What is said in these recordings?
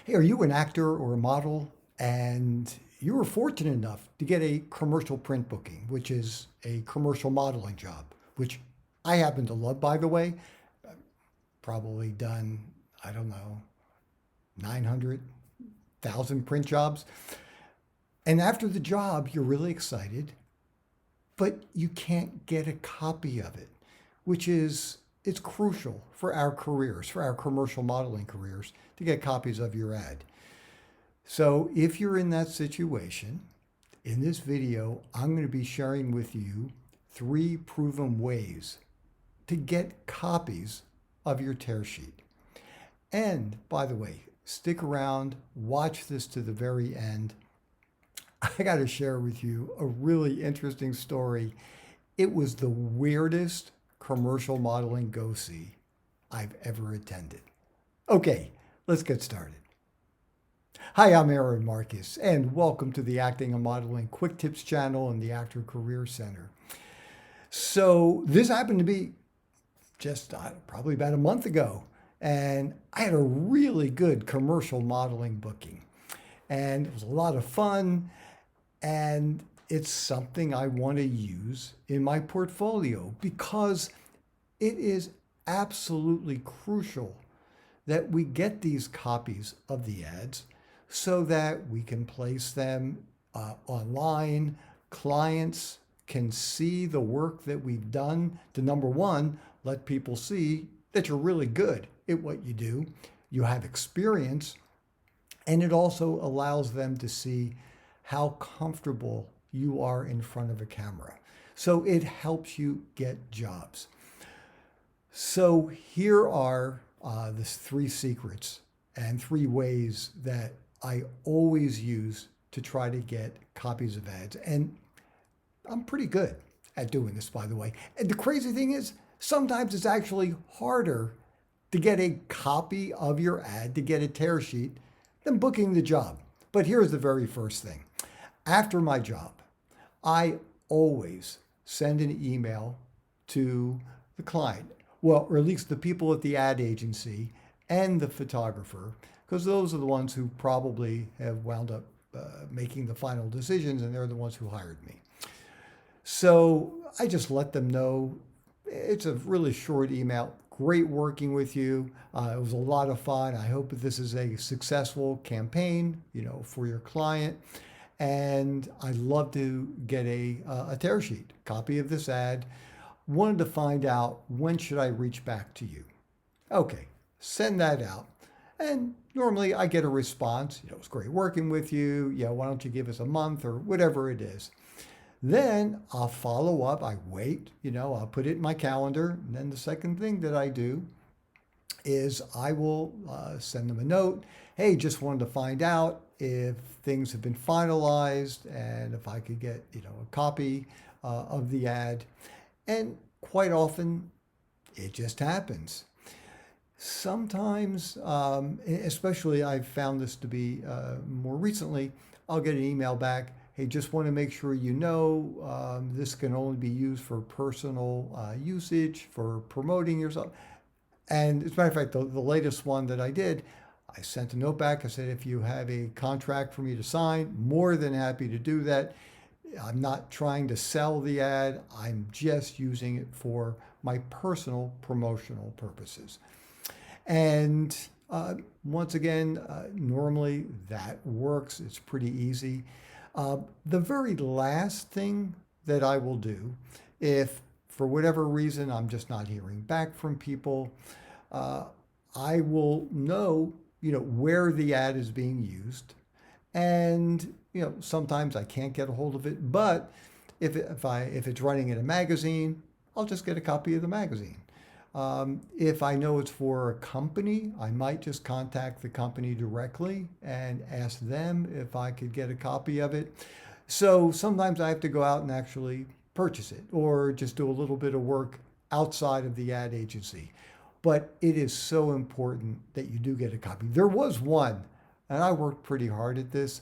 Hey, are you an actor or a model and you were fortunate enough to get a commercial print booking, which is a commercial modeling job, which I happen to love, by the way. Probably done, I don't know, 900,000 print jobs. And after the job, you're really excited, but you can't get a copy of it, which is it's crucial for our careers, for our commercial modeling careers, to get copies of your ad. So if you're in that situation, in this video, I'm going to be sharing with you 3 proven ways to get copies of your tear sheet. And by the way, stick around, watch this to the very end. I got to share with you a really interesting story. It was the weirdest commercial modeling go-see I've ever attended. Okay, let's get started. Hi, I'm Aaron Marcus, and welcome to the Acting and Modeling Quick Tips channel and the Actor Career Center. So this happened to be just probably about a month ago, and I had a really good commercial modeling booking, and it was a lot of fun, and it's something I want to use in my portfolio because it is absolutely crucial that we get these copies of the ads so that we can place them online. Clients can see the work that we've done to, number one, let people see that you're really good at what you do. You have experience, and it also allows them to see how comfortable you are in front of a camera. So it helps you get jobs. So here are the 3 secrets and 3 ways that I always use to try to get copies of ads. And I'm pretty good at doing this, by the way. And the crazy thing is, sometimes it's actually harder to get a copy of your ad, to get a tear sheet, than booking the job. But here's the very first thing. After my job, I always send an email to the client, well, or at least the people at the ad agency and the photographer, because those are the ones who probably have wound up making the final decisions, and they're the ones who hired me. So I just let them know. It's a really short email. Great working with you. It was a lot of fun. I hope that this is a successful campaign, for your client. And I'd love to get a tear sheet, copy of this ad. Wanted to find out, when should I reach back to you? Okay, send that out. And normally I get a response, it's great working with you. Yeah, why don't you give us a month or whatever it is. Then I'll follow up. I wait, I'll put it in my calendar. And then the second thing that I do is I will send them a note. Hey, just wanted to find out if things have been finalized and if I could get, a copy of the ad. And quite often it just happens. Sometimes, especially I've found this to be more recently, I'll get an email back. Hey, just want to make sure this can only be used for personal usage, for promoting yourself. And as a matter of fact, the latest one that I did, I sent a note back. I said, if you have a contract for me to sign, more than happy to do that. I'm not trying to sell the ad. I'm just using it for my personal promotional purposes. And once again, normally that works. It's pretty easy. The very last thing that I will do, if for whatever reason I'm just not hearing back from people, I will know, where the ad is being used. And, sometimes I can't get a hold of it, but if it's running in a magazine, I'll just get a copy of the magazine. If I know it's for a company, I might just contact the company directly and ask them if I could get a copy of it. So sometimes I have to go out and actually purchase it or just do a little bit of work outside of the ad agency. But it is so important that you do get a copy. There was one, and I worked pretty hard at this.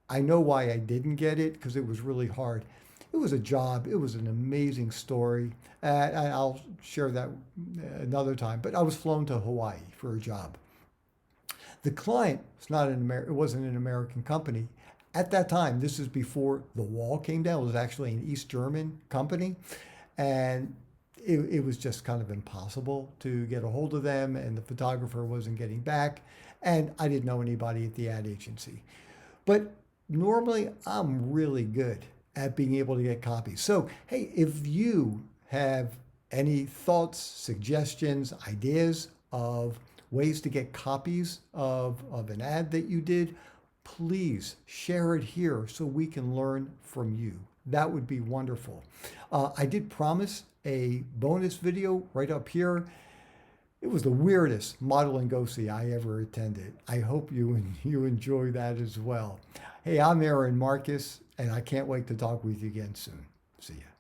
I know why I didn't get it, because it was really hard. It was a job. It was an amazing story. And I'll share that another time. But I was flown to Hawaii for a job. The client was not it wasn't an American company. At that time, this is before the wall came down. It was actually an East German company. And it was just kind of impossible to get a hold of them, and the photographer wasn't getting back. And I didn't know anybody at the ad agency. But normally, I'm really good at being able to get copies. So, hey, if you have any thoughts, suggestions, ideas of ways to get copies of an ad that you did, please share it here so we can learn from you. That would be wonderful. I did promise a bonus video right up here. It was the weirdest model and go see I ever attended. I hope you enjoy that as well. Hey, I'm Aaron Marcus, and I can't wait to talk with you again soon. See ya.